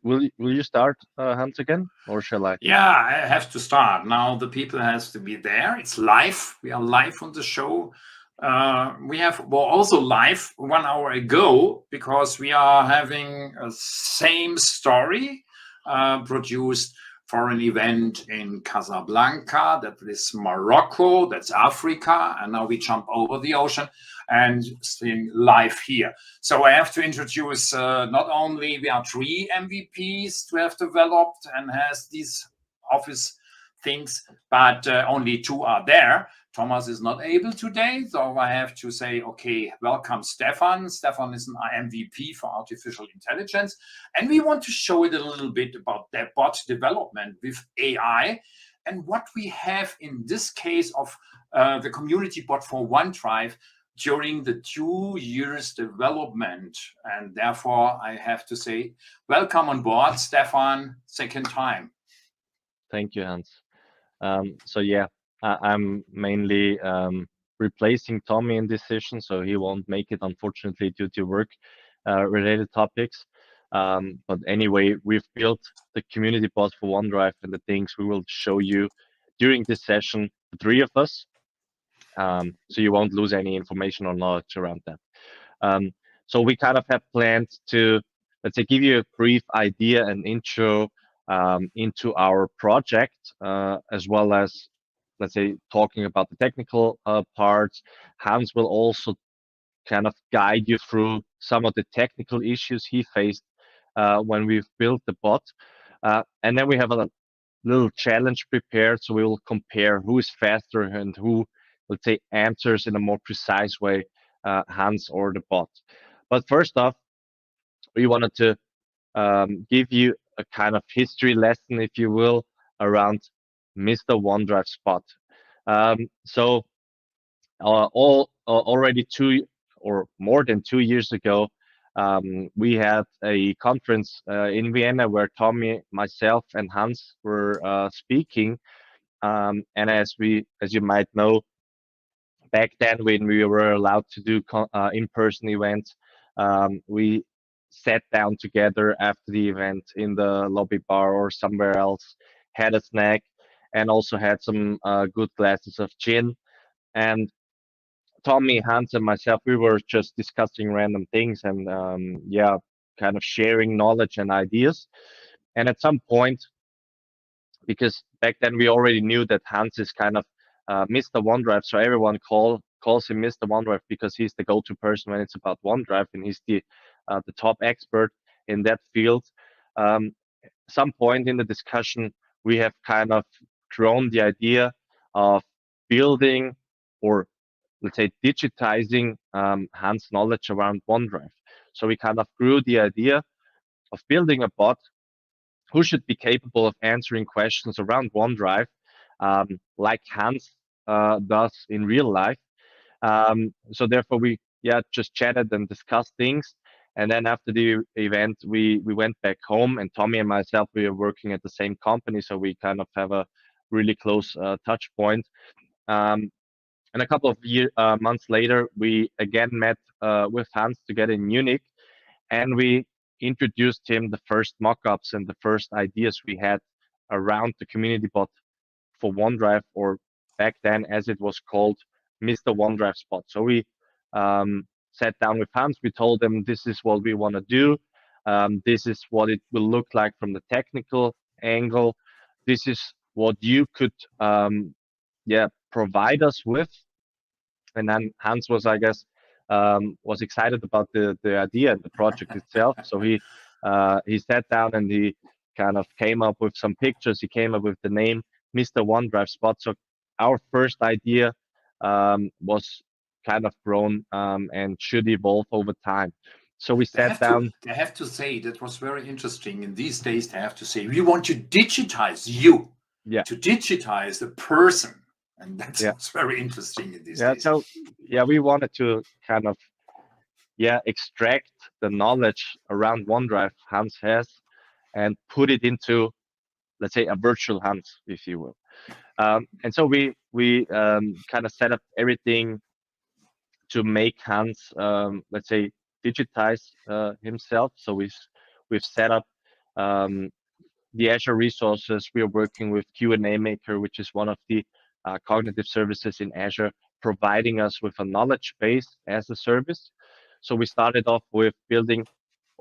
Will you start, Hans, again, or shall I? Yeah, I have to start. Now the people has to be there. It's live. We are live on the show. We're also live 1 hour ago because we are having a same story produced for an event in Casablanca. That is Morocco. That's Africa. And now we jump over the ocean and staying live here. So I have to introduce not only we are 3 MVPs to have developed and has these office things, but only 2 are there. Thomas is not able today, so I have to say, okay, welcome Stephan. Stephan is an MVP for artificial intelligence, and we want to show it a little bit about their bot development with AI and what we have in this case of the community bot for OneDrive during the 2 years development. And therefore, I have to say, welcome on board, Stephan, second time. Thank you, Hans. So yeah, I'm mainly replacing Tommy in this session, so he won't make it, unfortunately, due to work related topics. But anyway, we've built the community bot for OneDrive, and the things we will show you during this session, the 3 of us, so you won't lose any information or knowledge around that. So we kind of have planned to, let's say, give you a brief idea and intro into our project, as well as, let's say, talking about the technical parts. Hans will also kind of guide you through some of the technical issues he faced when we've built the bot. And then we have a little challenge prepared, so we will compare who is faster and who, let's say, answers in a more precise way, Hans or the bot. But first off, we wanted to give you a kind of history lesson, if you will, around Mr. OneDrive Spot. So already 2 or more than 2 years ago, we had a conference in Vienna where Tommy, myself, and Hans were speaking. And as you might know, back then when we were allowed to do in-person events, we sat down together after the event in the lobby bar or somewhere else, had a snack, and also had some good glasses of gin. And Tommy, Hans, and myself, we were just discussing random things and yeah, kind of sharing knowledge and ideas. And at some point, because back then we already knew that Hans is kind of Mr. OneDrive, so everyone calls him Mr. OneDrive because he's the go-to person when it's about OneDrive, and he's the top expert in that field. Some point in the discussion, we have kind of thrown the idea of building, or let's say digitizing, Hans' knowledge around OneDrive. So we kind of grew the idea of building a bot who should be capable of answering questions around OneDrive, like Hans does in real life. So therefore, we just chatted and discussed things. And then after the event, we went back home, and Tommy and myself, we are working at the same company, so we kind of have a really close touch point. And a couple of months later, we again met with Hans together in Munich, and we introduced him the first mock-ups and the first ideas we had around the community bot for OneDrive, or back then as it was called, Mr. OneDrive Spot. So we sat down with Hans. We told him this is what we want to do. This is what it will look like from the technical angle. This is what you could provide us with. And then Hans was, I guess, was excited about the idea and the project itself. So he sat down and he kind of came up with some pictures. He came up with the name Mr. OneDrive Spot. So our first idea was kind of grown and should evolve over time. So we sat down. I have to say that was very interesting. In these days, I have to say, we want to digitize you, to digitize the person. And that's very interesting in these days. So we wanted to kind of extract the knowledge around OneDrive Hans has and put it into, let's say, a virtual Hans, if you will. And so we kind of set up everything to make Hans, let's say, digitize himself. So we've set up um, the Azure resources. We are working with Q&A Maker, which is one of the cognitive services in Azure, providing us with a knowledge base as a service. So we started off with building,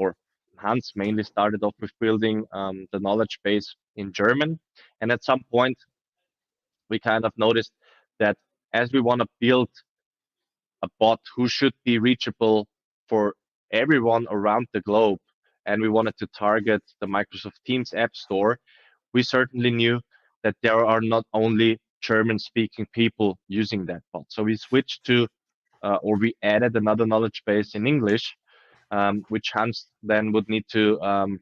or Hans mainly started off with building the knowledge base in German. And at some point, we kind of noticed that as we want to build a bot who should be reachable for everyone around the globe, and we wanted to target the Microsoft Teams App Store, we certainly knew that there are not only German speaking people using that bot. So we switched to, or we added another knowledge base in English, which Hans then would need to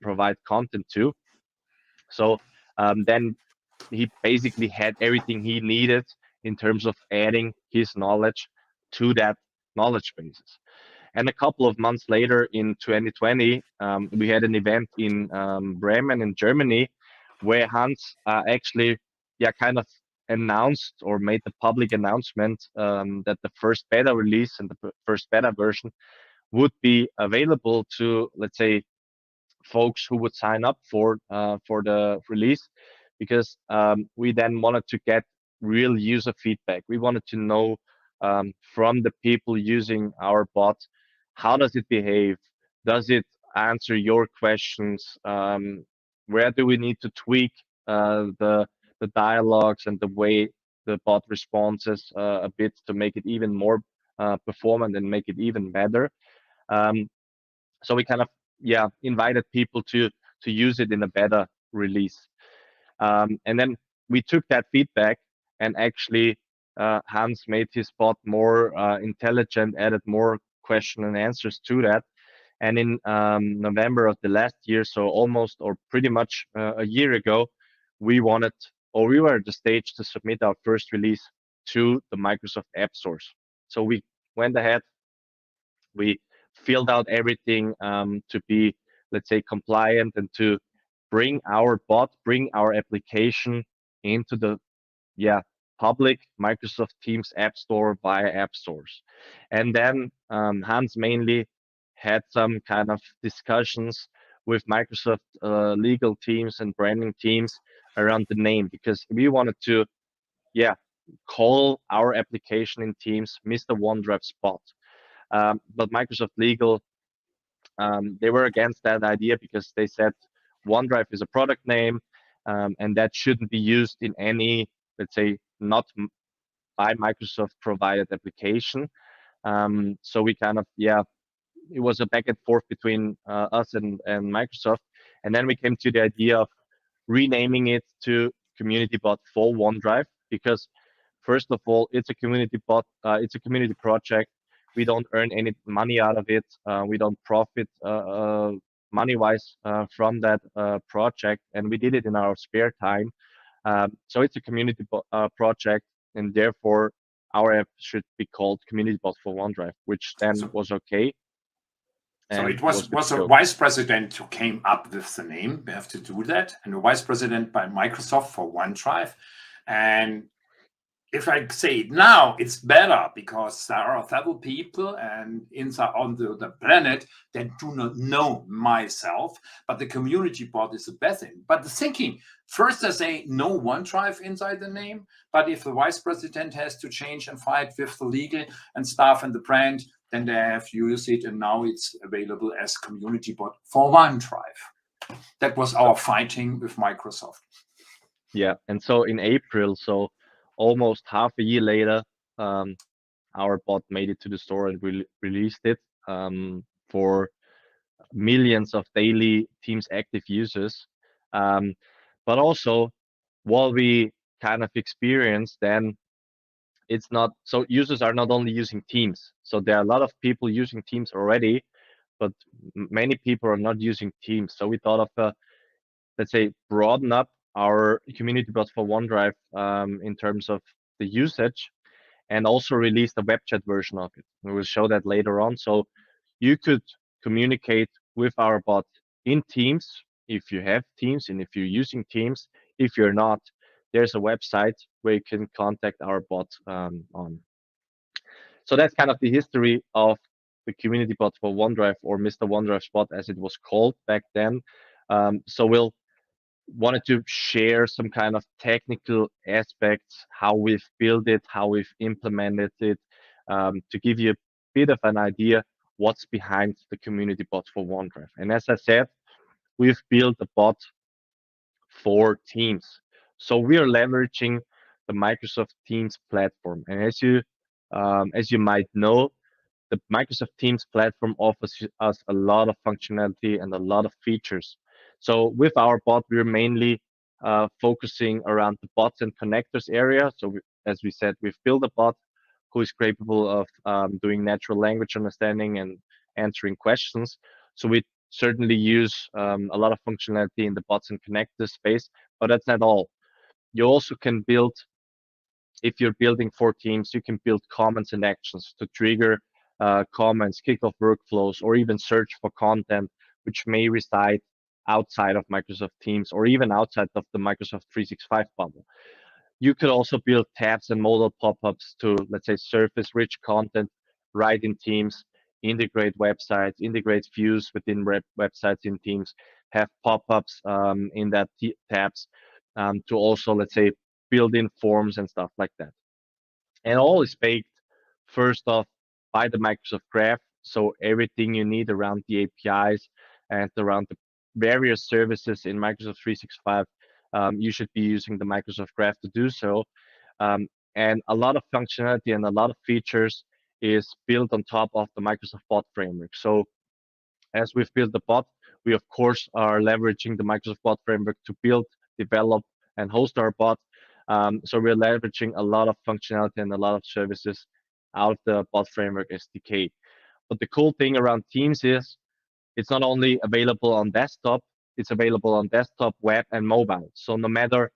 provide content to. So then he basically had everything he needed in terms of adding his knowledge to that knowledge bases. And a couple of months later in 2020, we had an event in Bremen in Germany where Hans actually, yeah, kind of announced or made the public announcement that the first beta release and the first beta version would be available to, let's say, folks who would sign up for the release, because we then wanted to get real user feedback. We wanted to know from the people using our bot, how does it behave? Does it answer your questions? Where do we need to tweak the dialogues and the way the bot responses a bit to make it even more performant and make it even better? Um, so we kind of, yeah, invited people to use it in a beta release. And then we took that feedback and actually Hans made his bot more intelligent, added more question and answers to that. And in November of the last year, so almost or pretty much a year ago, we wanted, or we were at the stage to submit our first release to the Microsoft App Stores. So we went ahead, we filled out everything to be, let's say, compliant and to bring our bot, bring our application into the, yeah, public Microsoft Teams App Store via app stores. And then Hans mainly had some kind of discussions with Microsoft legal teams and branding teams around the name, because we wanted to, yeah, call our application in Teams Mr. OneDrive Spot. But Microsoft Legal, they were against that idea because they said OneDrive is a product name, and that shouldn't be used in any, let's say, not by Microsoft provided application. So we kind of, yeah, it was a back and forth between us and Microsoft. And then we came to the idea of renaming it to Community Bot for OneDrive, because first of all, it's a community bot, it's a community project. We don't earn any money out of it. We don't profit money-wise from that project, and we did it in our spare time. So it's a community project, and therefore our app should be called Community Bot for OneDrive, which then So, was okay so and it was good was to a go. vice president who came up with the name. We have to do that, and a vice president by Microsoft for OneDrive. And if I say it now, it's better because there are several people and inside on the planet that do not know myself, but the community part is the best thing. But the thinking, first I say no OneDrive inside the name, but if the vice president has to change and fight with the legal and staff and the brand, then they have to use it, and now it's available as community bot for OneDrive. That was So our fighting with Microsoft. yeah, and so in April, so almost half a year later, um, our bot made it to the store and released it for millions of daily Teams active users. Um, but also, what we kind of experienced then, it's not so users are not only using Teams. So there are a lot of people using Teams already, but many people are not using Teams. So we thought of let's say, broaden up our community bot for OneDrive in terms of the usage, and also release the web chat version of it. We will show that later on. So you could communicate with our bot in Teams if you have Teams and if you're using Teams. If you're not, there's a website where you can contact our bot on. So that's kind of the history of the community bot for OneDrive, or Mr. OneDrive Spot as it was called back then. So we'll wanted to share some kind of technical aspects, how we've built it, how we've implemented it, to give you a bit of an idea what's behind the community bot for OneDrive. And as I said, we've built a bot for Teams. So we are leveraging the Microsoft Teams platform. And as you might know, the Microsoft Teams platform offers us a lot of functionality and a lot of features. So with our bot, we're mainly focusing around the bots and connectors area. So as we said, we've built a bot who is capable of doing natural language understanding and answering questions. So we certainly use a lot of functionality in the bots and connectors space, but that's not all. You also can build, if you're building for Teams, you can build comments and actions to trigger comments, kick off workflows, or even search for content which may reside outside of Microsoft Teams or even outside of the Microsoft 365 bubble. You could also build tabs and modal pop-ups to, let's say, surface rich content right in Teams, integrate websites, integrate views within websites in Teams, have pop-ups in that tabs to also, let's say, build in forms and stuff like that. And all is baked first off by the Microsoft Graph. So everything you need around the APIs and around the various services in Microsoft 365, you should be using the Microsoft Graph to do so. And a lot of functionality and a lot of features is built on top of the Microsoft Bot framework. So as we've built the bot, we of course are leveraging the Microsoft Bot framework to build, develop, and host our bot. So we're leveraging a lot of functionality and a lot of services out of the bot framework SDK. But the cool thing around Teams is it's not only available on desktop, it's available on desktop, web, and mobile. So no matter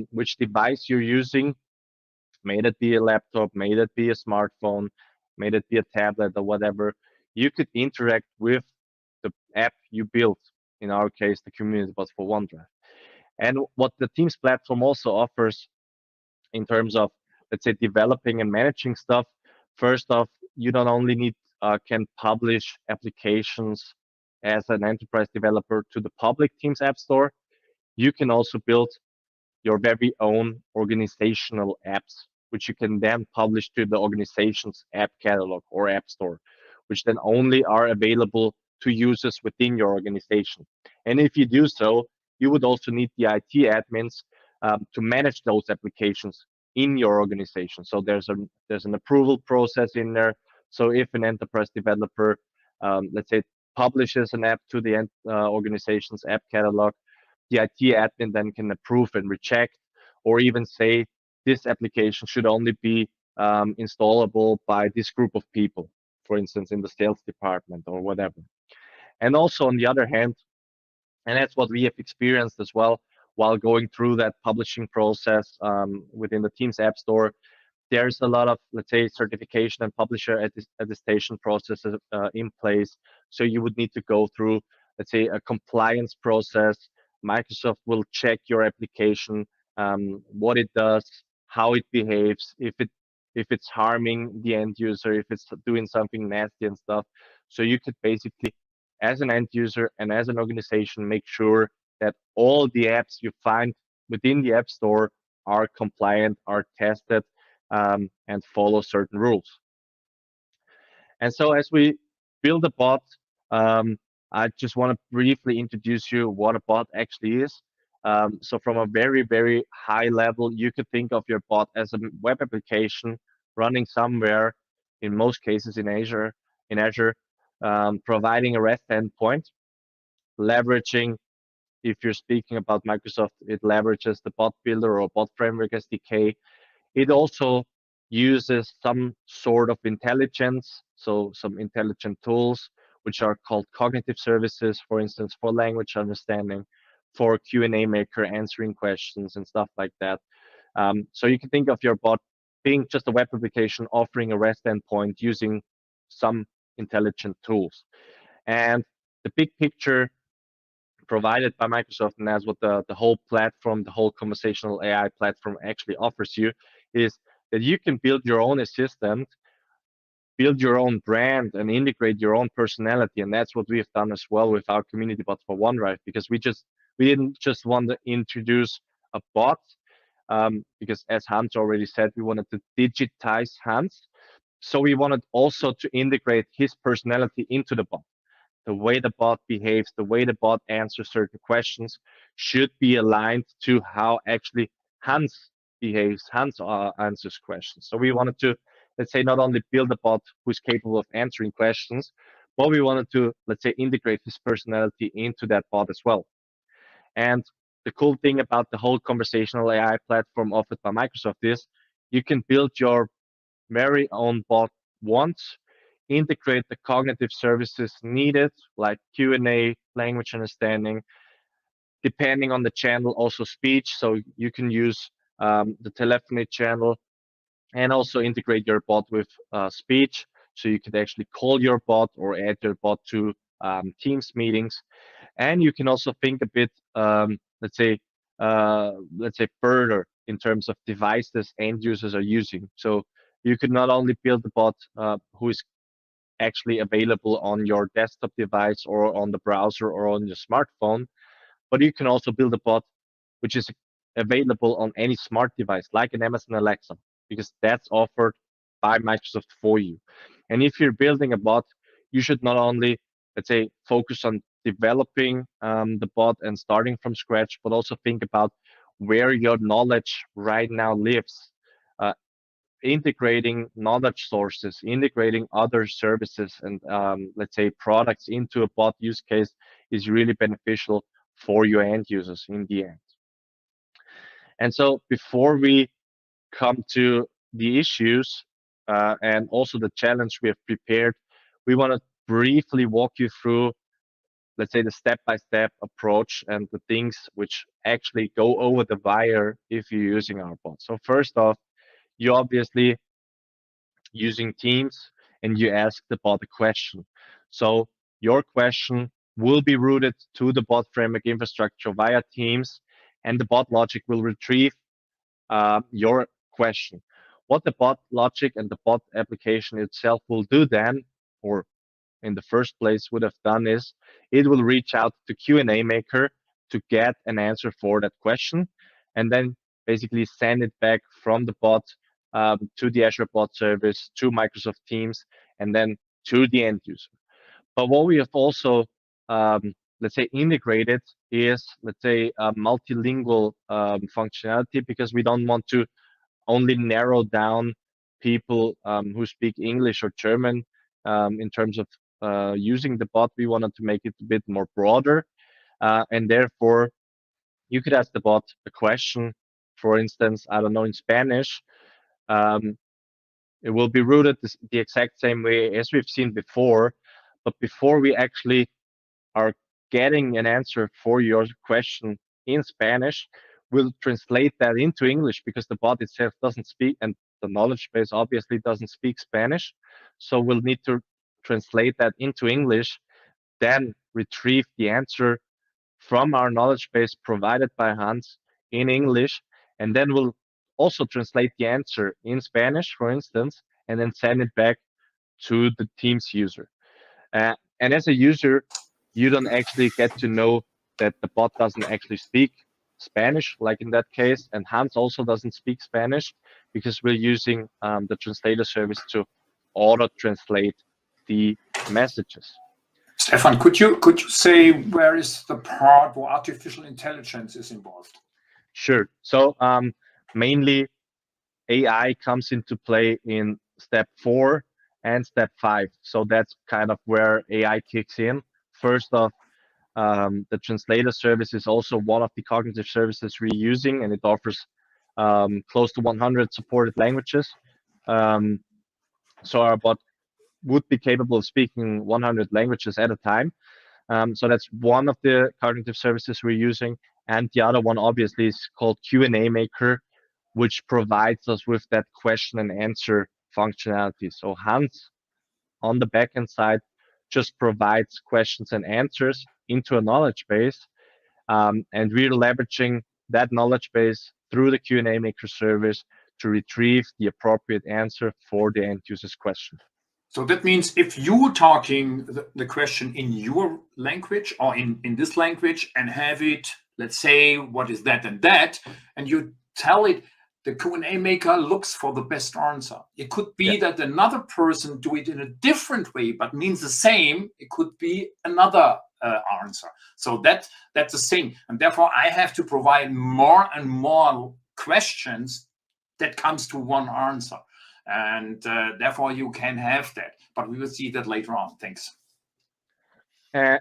which device you're using, may it be a laptop, may it be a smartphone, may it be a tablet or whatever, you could interact with the app you built. In our case, the community bot for OneDrive. And what the Teams platform also offers in terms of, let's say, developing and managing stuff, first off, you don't only need can publish applications as an enterprise developer to the public Teams App Store. You can also build your very own organizational apps, which you can then publish to the organization's app catalog or app store, which then only are available to users within your organization. And if you do so, you would also need the IT admins to manage those applications in your organization. So there's an approval process in there. So if an enterprise developer, let's say, publishes an app to the organization's app catalog, the IT admin then can approve and reject, or even say this application should only be installable by this group of people, for instance, in the sales department or whatever. And also, on the other hand, and that's what we have experienced as well while going through that publishing process within the Teams App Store, there's a lot of, let's say, certification and publisher attestation processes in place. So you would need to go through, let's say, a compliance process. Microsoft will check your application, what it does, how it behaves, if it's harming the end user, if it's doing something nasty and stuff. So you could basically, as an end user and as an organization, make sure that all the apps you find within the App Store are compliant, are tested, and follow certain rules. And so as we build a bot, I just want to briefly introduce you what a bot actually is. So from a very, very high level, you could think of your bot as a web application running somewhere, in most cases in Azure, providing a REST endpoint, leveraging, if you're speaking about Microsoft, it leverages the bot builder or bot framework SDK. It also uses some sort of intelligence, so some intelligent tools, which are called cognitive services, for instance, for language understanding, for Q&A maker, answering questions and stuff like that. So you can think of your bot being just a web application offering a REST endpoint using some intelligent tools. And the big picture provided by Microsoft, and that's what the whole platform, the whole conversational AI platform actually offers you, is that you can build your own assistant build your own brand and integrate your own personality. And that's what we have done as well with our community bot for OneDrive, because we didn't just want to introduce a bot, because as Hans already said, we wanted to digitize Hans. So we wanted also to integrate his personality into the bot. The way the bot behaves, the way the bot answers certain questions should be aligned to how actually Hans behaves, Hans answers questions. So we wanted to, let's say, not only build a bot who's capable of answering questions, but we wanted to, let's say, integrate his personality into that bot as well. And the cool thing about the whole conversational AI platform offered by Microsoft is you can build your very own bot once, integrate the cognitive services needed, like Q&A, language understanding, depending on the channel, also speech. So you can use the telephony channel and also integrate your bot with speech. So you could actually call your bot or add your bot to Teams meetings. And you can also think a bit, let's say further in terms of devices end users are using. So you could not only build a bot who is actually available on your desktop device or on the browser or on your smartphone, but you can also build a bot which is available on any smart device, like an Amazon Alexa, because that's offered by Microsoft for you. And if you're building a bot, you should not only, let's say, focus on developing the bot and starting from scratch, but also think about where your knowledge right now lives. Uh, Integrating knowledge sources, integrating other services and let's say products into a bot use case is really beneficial for your end users in the end. And so before we come to the issues and also the challenge we have prepared, we want to briefly walk you through, let's say, the step-by-step approach and the things which actually go over the wire if you're using our bot. So first off, you obviously using Teams and you ask the bot a question. So your question will be routed to the bot framework infrastructure via Teams, and the bot logic will retrieve your question. What the bot logic and the bot application itself will do then, or in the first place would have done, is it will reach out to Q&A maker to get an answer for that question, and then basically send it back from the bot to the Azure bot service, to Microsoft Teams, and then to the end user. But what we have also, let's say, integrated is, let's say, a multilingual functionality, because we don't want to only narrow down people who speak English or German in terms of using the bot. We wanted to make it a bit more broader, and therefore you could ask the bot a question, for instance, I don't know, in Spanish. Um, it will be routed the exact same way as we've seen before, but before we actually are getting an answer for your question in Spanish, we'll translate that into English, because the bot itself doesn't speak, and the knowledge base obviously doesn't speak Spanish. So we'll need to translate that into English, then retrieve the answer from our knowledge base provided by Hans in English, and then we'll also translate the answer in Spanish, for instance, and then send it back to the Teams user. And as a user, you don't actually get to know that the bot doesn't actually speak Spanish, like in that case, and Hans also doesn't speak Spanish, because we're using the translator service to auto translate the messages. Stephan, could you say where is the part where artificial intelligence is involved? Sure. So mainly AI comes into play in step 4 and step 5. So that's kind of where AI kicks in. First off, the translator service is also one of the cognitive services we're using, and it offers close to 100 supported languages. Um, so our bot would be capable of speaking 100 languages at a time. So that's one of the cognitive services we're using. And the other one obviously is called Q&A Maker, which provides us with that question and answer functionality. So Hans on the backend side just provides questions and answers into a knowledge base, and we're leveraging that knowledge base through the Q&A Maker service to retrieve the appropriate answer for the end user's question. So that means if you talking the question in your language or in this language and have it, let's say, what is that and you tell it, the Q&A maker looks for the best answer. It could Yeah. be that another person do it in a different way, but means the same. It could be another answer. So that's the thing. And therefore, I have to provide more and more questions that comes to one answer. And therefore you can have that, but we will see that later on. Thanks. Uh,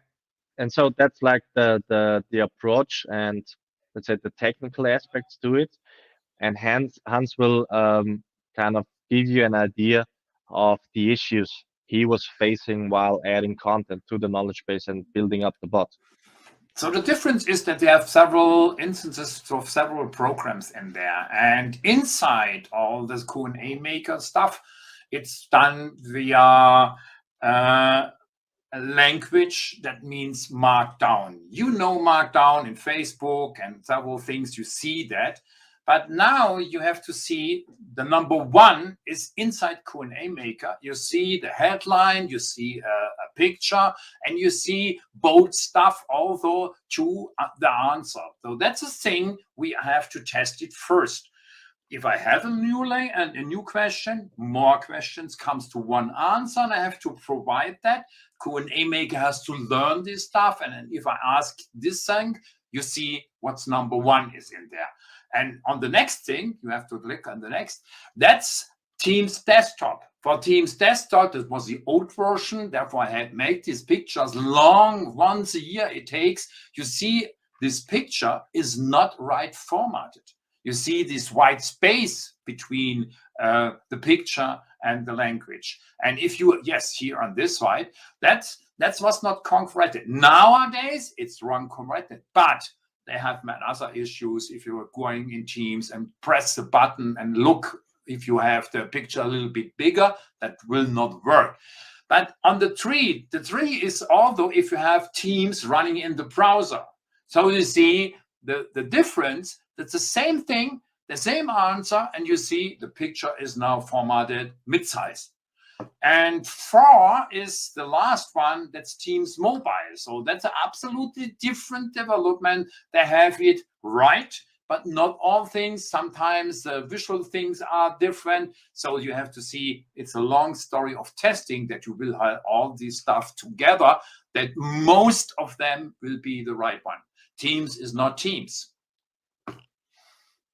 and so that's like the approach and, let's say, the technical aspects to it. And Hans will kind of give you an idea of the issues he was facing while adding content to the knowledge base and building up the bot. So the difference is that they have several instances of several programs in there, and inside all this Q&A maker stuff, it's done via a language that means Markdown. You know Markdown in Facebook and several things, you see that. But now you have to see the number one is inside Q&A Maker. You see the headline, you see a picture, and you see bold stuff also to the answer. So that's a thing we have to test it first. If I have a new question, more questions comes to one answer, and I have to provide that. Q&A Maker has to learn this stuff, and then if I ask this thing, you see what's number one is in there. And on the next thing, you have to click on the next. That's Teams Desktop. For Teams Desktop, this was the old version. Therefore, I had made these pictures long, once a year it takes. You see, this picture is not right formatted. You see this white space between the picture and the language. And if you, yes, here on this side, that was not corrected. Nowadays, it's wrong corrected. But they have other issues if you are going in Teams and press the button and look if you have the picture a little bit bigger, that will not work. But on the tree is although if you have Teams running in the browser. So you see the difference, that's the same thing, the same answer, and you see the picture is now formatted mid-size. And 4 is the last one, that's Teams Mobile. So that's an absolutely different development. They have it right, but not all things. Sometimes the visual things are different. So you have to see, it's a long story of testing that you will have all this stuff together, that most of them will be the right one. Teams is not Teams.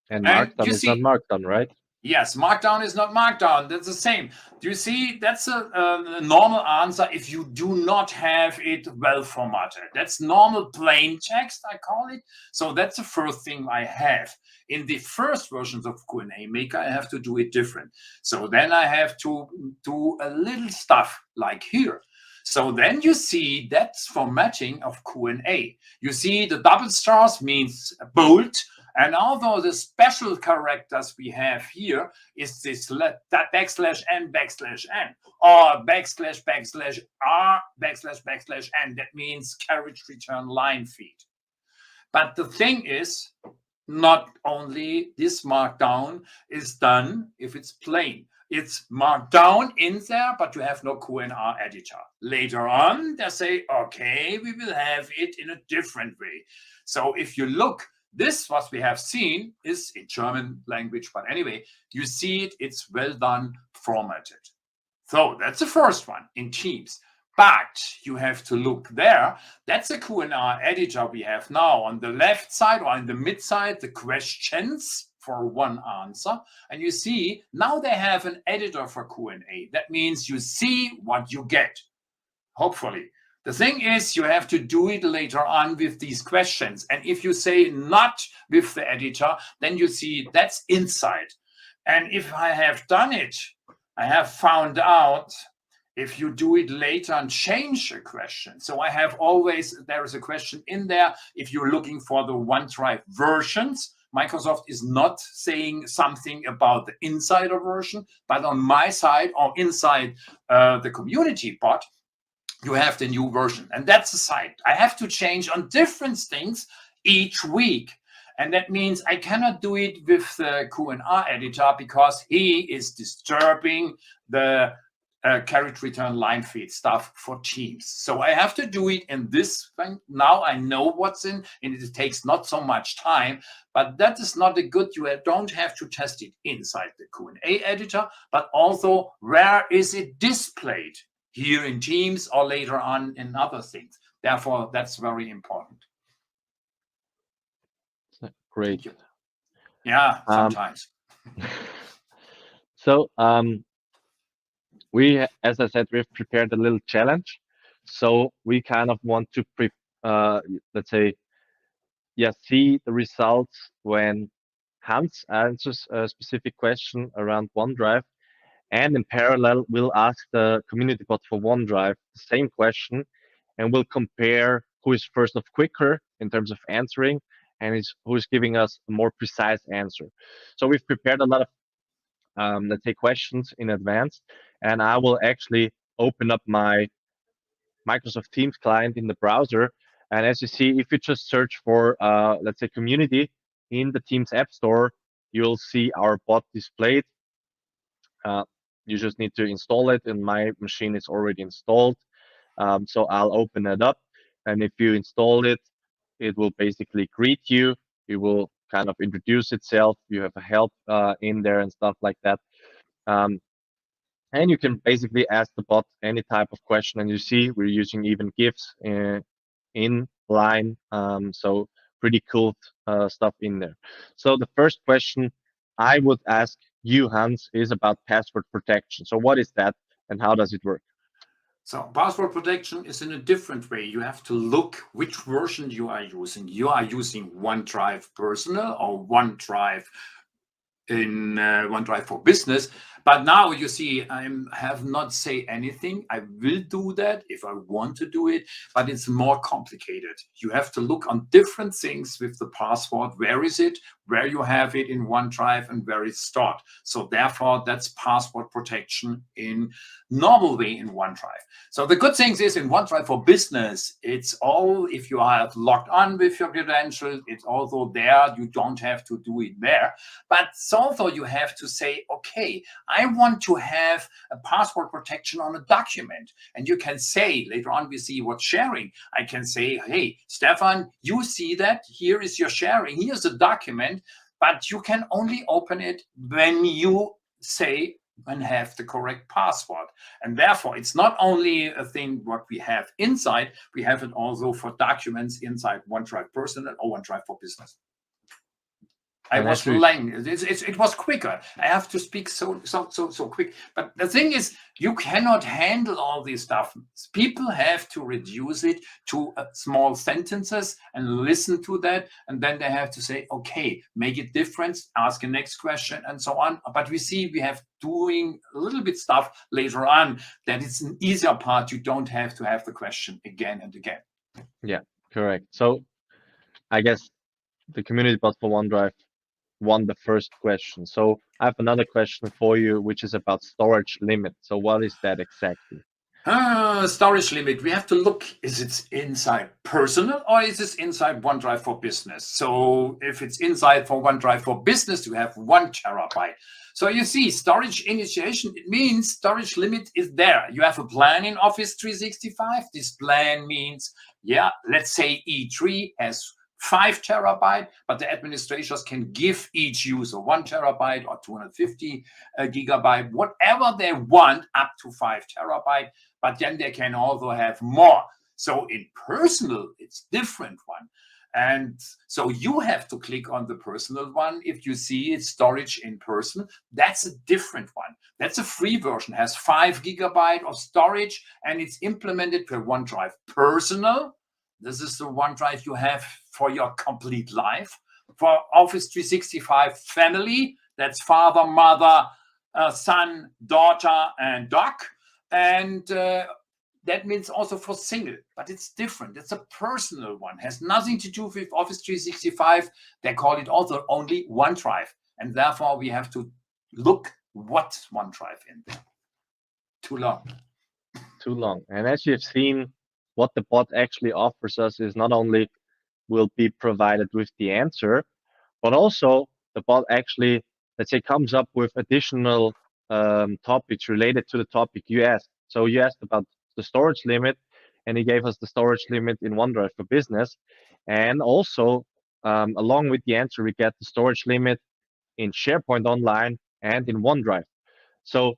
And Markdown is not Markdown, right? Yes, Markdown is not Markdown. That's the same. Do you see? That's a normal answer if you do not have it well formatted. That's normal plain text, I call it. So that's the first thing I have. In the first versions of Q&A Maker, I have to do it different. So then I have to do a little stuff like here. So then you see that's formatting of Q&A. You see the double stars means bold. And although the special characters we have here is this \n \n or \r \n, that means carriage return line feed. But the thing is, not only this markdown is done if it's plain. It's marked down in there, but you have no Q&R editor. Later on, they say, okay, we will have it in a different way. So if you look, this, what we have seen, is in German language, but anyway, you see it, it's well done, formatted. So that's the first one in Teams. But you have to look there. That's a Q&R editor we have now. On the left side or on the mid side, the questions for one answer. And you see, now they have an editor for Q&A. That means you see what you get, hopefully. The thing is, you have to do it later on with these questions. And if you say not with the editor, then you see that's inside. And if I have done it, I have found out if you do it later and change a question. So I have always, there is a question in there. If you're looking for the OneDrive versions, Microsoft is not saying something about the insider version, but on my side or inside the community bot, you have the new version. And that's the site. I have to change on different things each week. And that means I cannot do it with the Q&R editor because he is disturbing the carriage return line feed stuff for Teams. So I have to do it in this thing. Now I know what's in, and it takes not so much time, but that is not a good, you don't have to test it inside the Q&A editor, but also where is it displayed here in Teams or later on in other things. Therefore, that's very important. Great. Yeah, sometimes. So we, as I said, we've prepared a little challenge. So we kind of want to let's say, yeah, see the results when Hans answers a specific question around OneDrive, and in parallel, we'll ask the community bot for OneDrive the same question, and we'll compare who is first of quicker in terms of answering, and who is giving us a more precise answer. So we've prepared a lot of let's say questions in advance, and I will actually open up my Microsoft Teams client in the browser. And as you see, if you just search for let's say community in the Teams App Store, you'll see our bot displayed. You just need to install it, and my machine is already installed. So I'll open it up, and if you install it, it will basically greet you. It will kind of introduce itself. You have a help in there and stuff like that. And you can basically ask the bot any type of question. And you see we're using even GIFs in line. So pretty cool stuff in there. So the first question I would ask you, Hans, is about password protection. So what is that, and how does it work? So password protection is in a different way. You have to look which version you are using. You are using OneDrive Personal or OneDrive in OneDrive for Business. But now you see, I have not say anything. I will do that if I want to do it, but it's more complicated. You have to look on different things with the password. Where is it? Where you have it in OneDrive and where it's stored. So therefore, that's password protection in normal way in OneDrive. So the good thing is in OneDrive for Business, it's all, if you have logged on with your credentials, it's also there. You don't have to do it there. But also you have to say, okay, I want to have a password protection on a document. And you can say, later on we see what's sharing. I can say, hey, Stephan, you see that? Here is your sharing. Here's a document, but you can only open it when you say and have the correct password. And therefore, it's not only a thing what we have inside, we have it also for documents inside OneDrive Personal or OneDrive for Business. I was lying. It was quicker. I have to speak so quick. But the thing is, you cannot handle all this stuff. People have to reduce it to small sentences and listen to that. And then they have to say, okay, make it different, ask the next question and so on. But we see we have doing a little bit stuff later on that it's an easier part. You don't have to have the question again and again. Yeah, correct. So I guess the community bot for OneDrive won the first question. So I have another question for you, which is about storage limit. So what is that exactly? Storage limit. We have to look, is it inside Personal or is it inside OneDrive for Business? So if it's inside for OneDrive for Business, you have 1 terabyte. So you see, storage initiation, it means storage limit is there. You have a plan in Office 365. This plan means, yeah, let's say E3 has 5 terabyte, but the administrators can give each user 1 terabyte or 250 gigabyte, whatever they want, up to 5 terabyte, but then they can also have more. So in Personal, it's different one. And so you have to click on the Personal one. If you see it's storage in Personal, that's a different one. That's a free version, has 5 gigabyte of storage, and it's implemented per OneDrive Personal. This is the OneDrive you have for your complete life. For Office 365 family, that's father, mother, son, daughter, and dog. And that means also for single, but it's different. It's a personal one. Has nothing to do with Office 365. They call it also only OneDrive. And therefore, we have to look what's OneDrive in there. Too long. Too long. And as you've seen, what the bot actually offers us is not only will be provided with the answer, but also the bot actually, let's say, comes up with additional topics related to the topic you asked. So you asked about the storage limit, and he gave us the storage limit in OneDrive for Business. And also, along with the answer, we get the storage limit in SharePoint Online and in OneDrive. So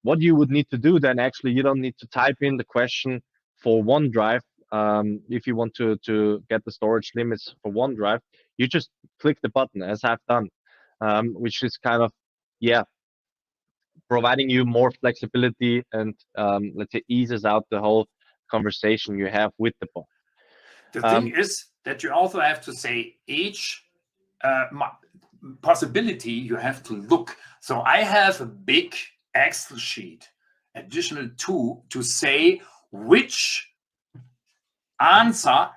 what you would need to do then, actually, you don't need to type in the question for OneDrive. If you want to get the storage limits for OneDrive, you just click the button as I've done, which is kind of, yeah, providing you more flexibility and, let's say, eases out the whole conversation you have with the bot. The thing Um, is that you also have to say each possibility you have to look. So I have a big Excel sheet, additional to say which answer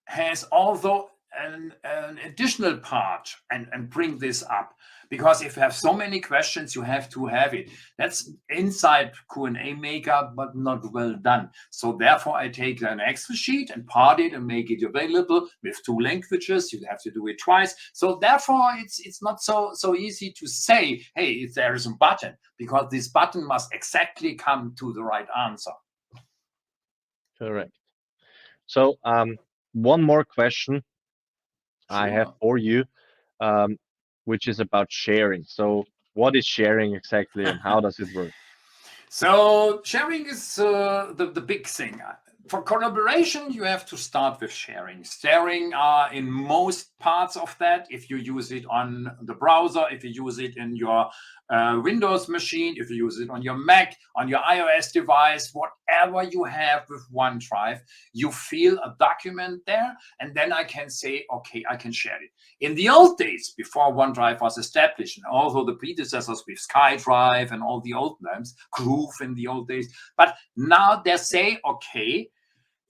has also an additional part and bring this up, because if you have so many questions you have to have it. That's inside Q&A maker, but not well done. So therefore I take an Excel sheet and part it and make it available with 2 languages. You have to do it twice. So therefore it's not so easy to say, hey, if there is a button, because this button must exactly come to the right answer. Correct. So one more question I have Sure. for you, which is about sharing. So what is sharing exactly, and how does it work? So sharing is the big thing. For collaboration, you have to start with sharing. Sharing in most parts of that, if you use it on the browser, if you use it in your Windows machine, if you use it on your Mac, on your iOS device, whatever you have with OneDrive, you feel a document there, and then I can say, okay, I can share it. In the old days, before OneDrive was established, and also the predecessors with SkyDrive and all the old names, Groove in the old days, but now they say, okay,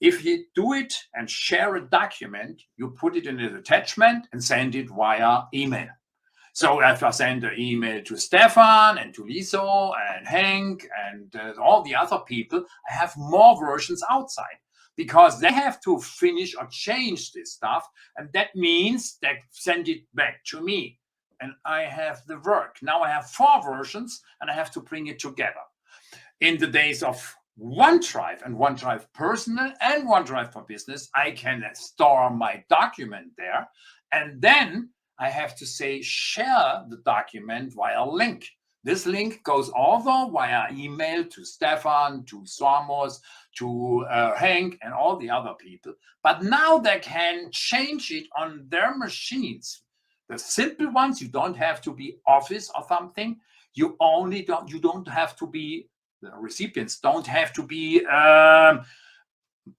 if you do it and share a document, you put it in an attachment and send it via email. So if I send an email to Stephan and to Liso and Hank and all the other people, I have more versions outside, because they have to finish or change this stuff. And that means they send it back to me. And I have the work. Now I have 4 versions and I have to bring it together. In the days of OneDrive and OneDrive Personal and OneDrive for Business, I can store my document there. And then I have to say share the document via link. This link goes also via email to Stephan, to Sormos, to Hank, and all the other people. But now they can change it on their machines. The simple ones, you don't have to be Office or something. You don't have to be, the recipients don't have to be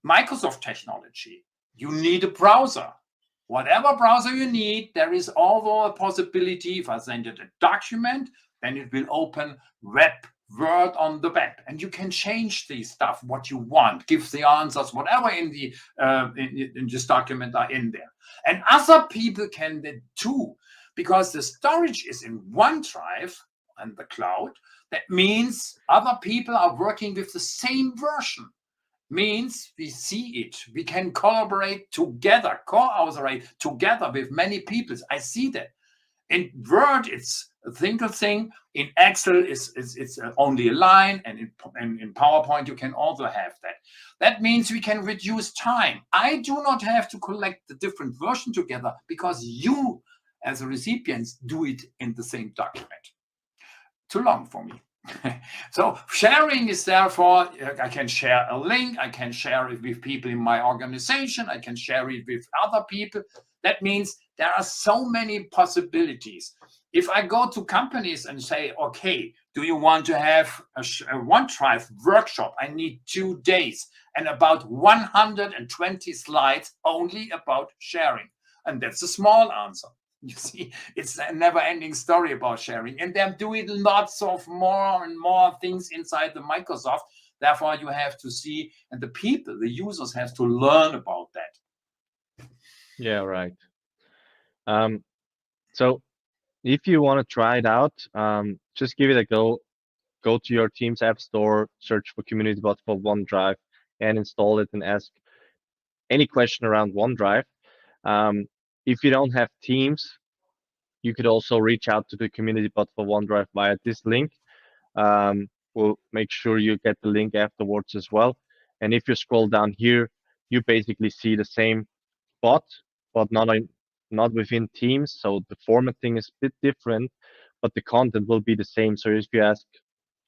Microsoft technology. You need a browser. Whatever browser you need, there is also a possibility. If I send it a document, then it will open Word on the web, and you can change the stuff what you want, give the answers, whatever in the in this document are in there. And other people can too, because the storage is in OneDrive and the cloud. That means other people are working with the same version. Means we see it. We can collaborate together, co-authorate together with many people. I see that. In Word, it's a single thing. In Excel, it's only a line, and in PowerPoint, you can also have that. That means we can reduce time. I do not have to collect the different version together, because you, as a recipient, do it in the same document. Too long for me. So sharing is therefore, I can share a link, I can share it with people in my organization, I can share it with other people. That means there are so many possibilities. If I go to companies and say, okay, do you want to have a OneDrive workshop? I need 2 days and about 120 slides only about sharing. And that's a small answer. You see, it's a never-ending story about sharing, and they're doing lots of more and more things inside the Microsoft. Therefore, you have to see, and the people, the users, have to learn about that. Yeah, right. So if you want to try it out, just give it a go. Go to your Teams app store, search for Community Bot for OneDrive, and install it and ask any question around OneDrive. If you don't have Teams, you could also reach out to the Community Bot for OneDrive via this link. We'll make sure you get the link afterwards as well. And if you scroll down here, you basically see the same bot, but not within Teams. So the formatting is a bit different, but the content will be the same. So if you ask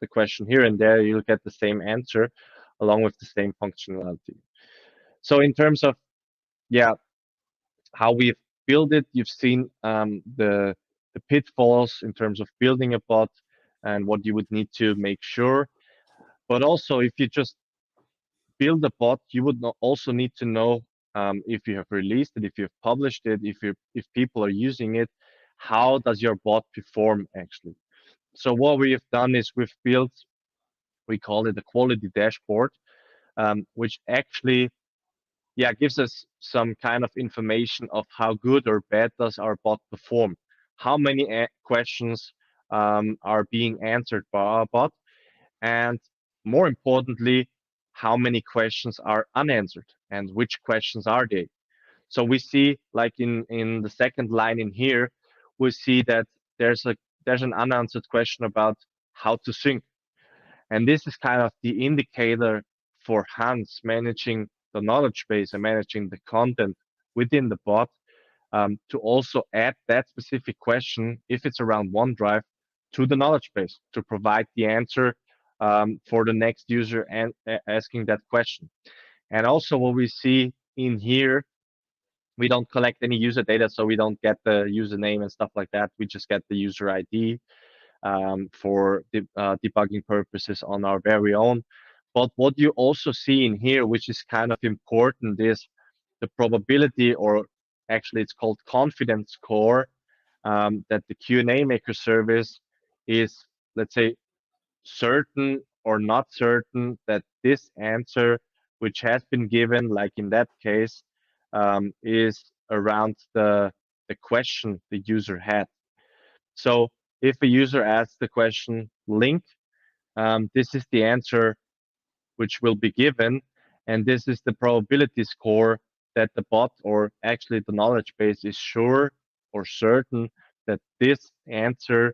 the question here and there, you'll get the same answer along with the same functionality. So in terms of, yeah, how we've built it, you've seen the pitfalls in terms of building a bot and what you would need to make sure. But also, if you just build a bot, you would also need to know if you have released it, if you've published it, if people are using it, how does your bot perform actually? So what we have done is we've built, we call it a quality dashboard, which actually, yeah, gives us some kind of information of how good or bad does our bot perform, how many questions are being answered by our bot, and more importantly, how many questions are unanswered and which questions are they. So we see, like in the second line in here, we see that there's an unanswered question about how to sync. And this is kind of the indicator for Hans managing the knowledge base and managing the content within the bot, to also add that specific question, if it's around OneDrive, to the knowledge base to provide the answer for the next user and asking that question. And also what we see in here, we don't collect any user data, so we don't get the username and stuff like that. We just get the user ID for debugging purposes on our very own. But what you also see in here, which is kind of important, is the probability, or actually it's called confidence score, that the Q&A maker service is, let's say, certain or not certain that this answer, which has been given, like in that case, is around the question the user had. So if a user asks the question link, this is the answer which will be given, and this is the probability score that the bot, or actually the knowledge base, is sure or certain that this answer,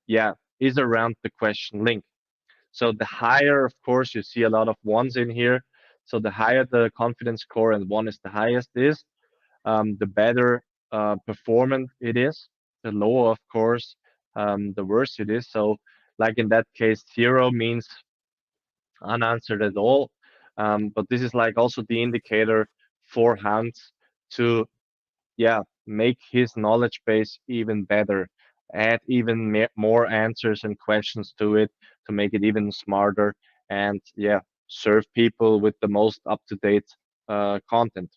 yeah, is around the question link. So the higher, of course, you see a lot of ones in here. So the higher the confidence score, and one is the highest, is the better performant it is. The lower, of course, the worse it is. So like in that case, 0 means unanswered at all. But this is like also the indicator for Hans to, yeah, make his knowledge base even better, add even more answers and questions to it to make it even smarter, and yeah, serve people with the most up-to-date content.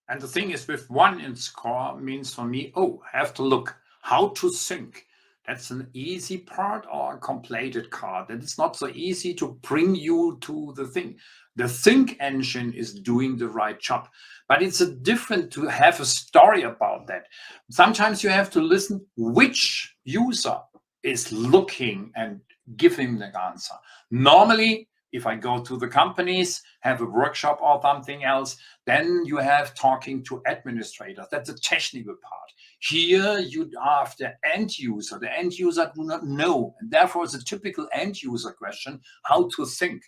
And the thing is, with one in score means for me, oh, I have to look how to sync. That's an easy part or a completed card. And it's not so easy to bring you to the thing. The sync engine is doing the right job, but it's a different to have a story about that. Sometimes you have to listen which user is looking and giving the answer. Normally, if I go to the companies, have a workshop or something else, then you have talking to administrators. That's a technical part. Here you are the end user. The end user do not know. And therefore, it's a typical end user question, how to think.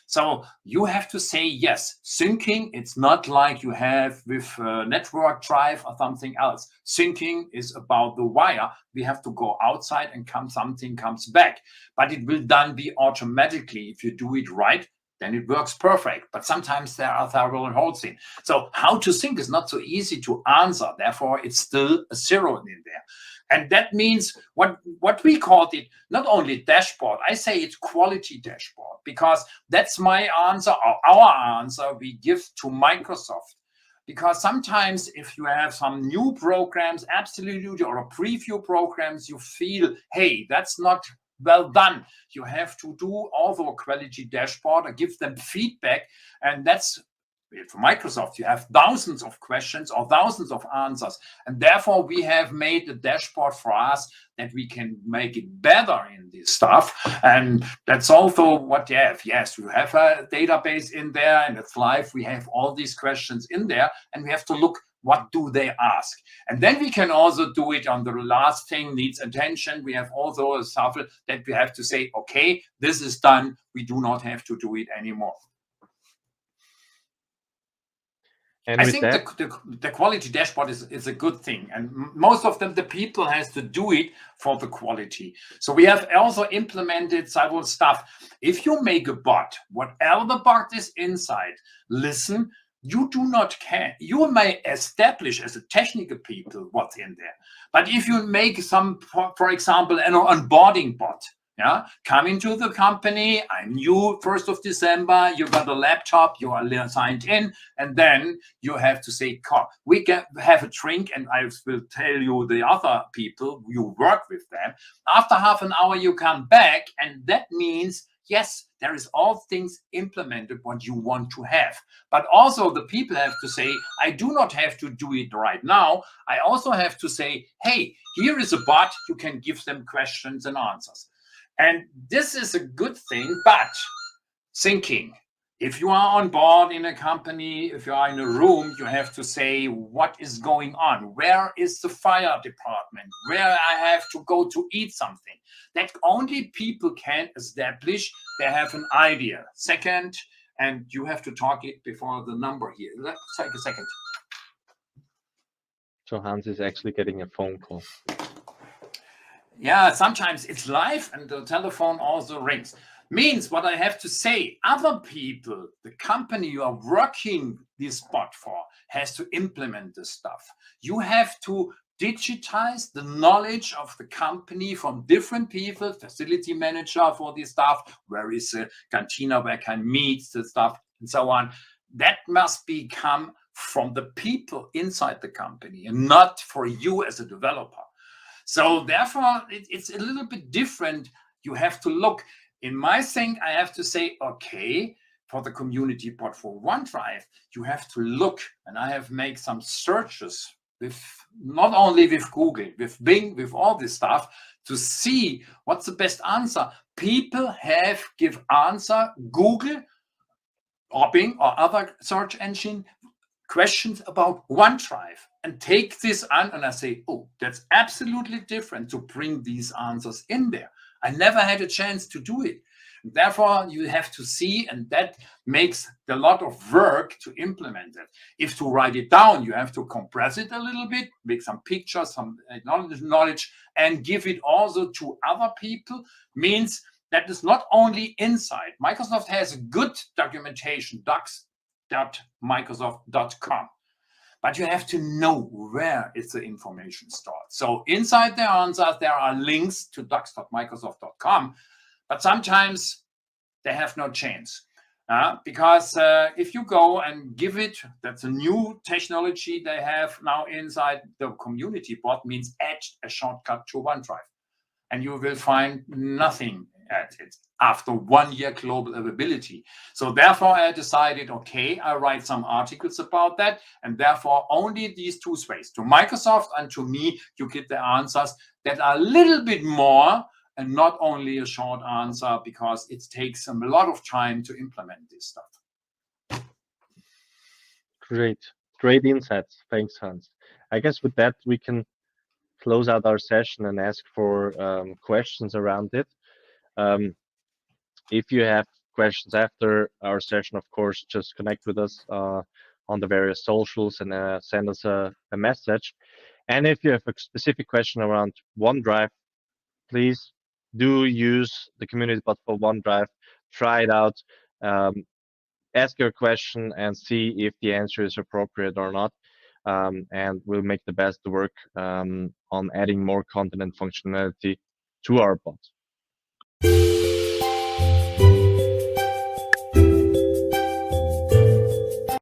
So you have to say, yes, syncing, it's not like you have with network drive or something else. Syncing is about the wire. We have to go outside and something comes back. But it will then be automatically. If you do it right, then it works perfect. But sometimes there are several holes in. So how to sync is not so easy to answer. Therefore, it's still a 0 in there. And that means what we called it, not only dashboard, I say it's quality dashboard, because that's my answer, or our answer we give to Microsoft. Because sometimes if you have some new programs, absolutely, or a preview programs, you feel, hey, that's not well done. You have to do also a quality dashboard or give them feedback. And that's for Microsoft, you have thousands of questions or thousands of answers. And therefore, we have made a dashboard for us that we can make it better in this stuff. And that's also what you have. Yes, you have a database in there and it's live. We have all these questions in there, and we have to look What do they ask? And then we can also do it on the last thing, needs attention. We have also a shuffle that we have to say, okay, this is done. We do not have to do it anymore. And I with think that, the quality dashboard is a good thing. And most of them, the people has to do it for the quality. So we have also implemented several stuff. If you make a bot, whatever the bot is inside, listen, you do not care. You may establish as a technical people what's in there. But if you make some, for example, an onboarding bot, yeah, come into the company, I'm new, 1st of December, you got a laptop, you are signed in, and then you have to say, we can have a drink, and I will tell you the other people, you work with them. After half an hour, you come back, and that means, yes, there is all things implemented what you want to have. But also the people have to say, I do not have to do it right now. I also have to say, hey, here is a bot, you can give them questions and answers. And this is a good thing, but thinking, if you are on board in a company, if you are in a room, you have to say, what is going on? Where is the fire department? Where I have to go to eat something? That only people can establish. They have an idea. Second, and you have to talk it before the number here. Let's take a second. so Hans is actually getting a phone call. Yeah, sometimes it's live and the telephone also rings. Means what I have to say, other people, the company you are working this bot for has to implement this stuff. You have to digitize the knowledge of the company from different people, facility manager for this stuff, where is a cantina where I can meet the stuff and so on. That must become from the people inside the company and not for you as a developer. So therefore, it's a little bit different. You have to look. In my thing, I have to say, okay, for the community bot for OneDrive, you have to look, and I have made some searches with not only with Google, with Bing, with all this stuff to see what's the best answer. People have give answer Google or Bing or other search engine questions about OneDrive and take this on, and I say, oh, that's absolutely different to bring these answers in there. I never had a chance to do it. Therefore, you have to see, and that makes a lot of work to implement it. If to write it down, you have to compress it a little bit, make some pictures, some knowledge, and give it also to other people. Means that is not only inside. Microsoft has good documentation, docs.microsoft.com. But you have to know where is the information stored. So inside the answers, there are links to docs.microsoft.com, but sometimes they have no chance. Because if you go and give it, that's a new technology they have now inside the community bot, means add a shortcut to OneDrive. And you will find nothing at it after 1 year global availability. So therefore, I decided, okay, I write some articles about that, and therefore only these two ways, to Microsoft and to me, you get the answers that are a little bit more and not only a short answer, because it takes a lot of time to implement this stuff. Great insights. Thanks, Hans. I guess with that, we can close out our session and ask for questions around it. If you have questions after our session, of course, just connect with us on the various socials and send us a message. And if you have a specific question around OneDrive, please do use the community bot for OneDrive. Try it out. Ask your question and see if the answer is appropriate or not. And we'll make the best work on adding more content and functionality to our bot.